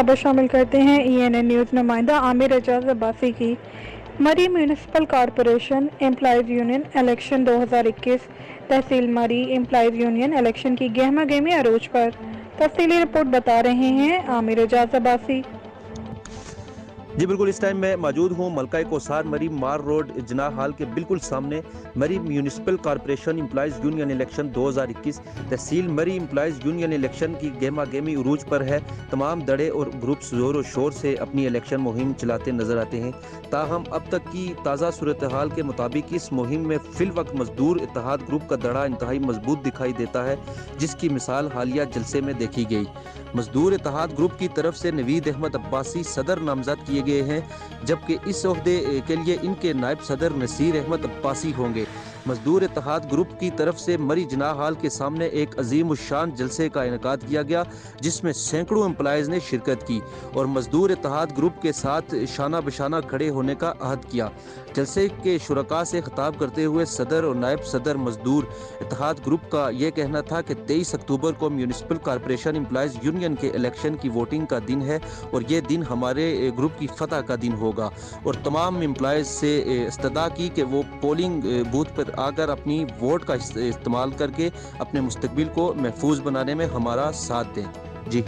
خبر شامل کرتے ہیں ENN نیوز نمائندہ عامر اعجاز عباسی کی۔ Murree municipal corporation employees union election 2021 تحصیل مری امپلائیز یونین الیکشن کی گہما گہمی عروج پر۔ تفصیلی رپورٹ بتا رہے ہیں عامر اعجاز عباسی۔ جی بالکل، اس ٹائم میں موجود ہوں ملکہ کوثار مری مار روڈ جناح ہال کے بالکل سامنے۔ Murree municipal corporation employees union election 2021 تحصیل مری امپلائیز یونین الیکشن کی گہما گہمی عروج پر ہے۔ تمام دڑے اور گروپس زور و شور سے اپنی الیکشن مہم چلاتے نظر آتے ہیں۔ تاہم اب تک کی تازہ صورتحال کے مطابق اس مہم میں فی الوقت مزدور اتحاد گروپ کا دڑا انتہائی مضبوط دکھائی دیتا ہے، جس کی مثال حالیہ جلسے میں دیکھی گئی۔ مزدور اتحاد گروپ کی طرف سے نوید احمد عباسی صدر نامزد کیے گئے ہیں، جبکہ اس عہدے کے لیے ان کے نائب صدر نصیر احمد عباسی ہوں گے۔ مزدور اتحاد گروپ کی طرف سے مری جناح ہال کے سامنے ایک عظیم الشان جلسے کا انعقاد کیا گیا، جس میں سینکڑوں امپلائیز نے شرکت کی اور مزدور اتحاد گروپ کے ساتھ شانہ بشانہ کھڑے ہونے کا عہد کیا۔ جلسے کے شرکاء سے خطاب کرتے ہوئے صدر اور نائب صدر مزدور اتحاد گروپ کا یہ کہنا تھا کہ 23 اکتوبر کو میونسپل کارپوریشن امپلائیز یونین کے الیکشن کی ووٹنگ کا دن ہے اور یہ دن ہمارے گروپ کی فتح کا دن ہوگا، اور تمام امپلائیز سے استدعا کی کہ وہ پولنگ بوتھ پر آ کر اپنی ووٹ کا استعمال کر کے اپنے مستقبل کو محفوظ بنانے میں ہمارا ساتھ دیں۔ جی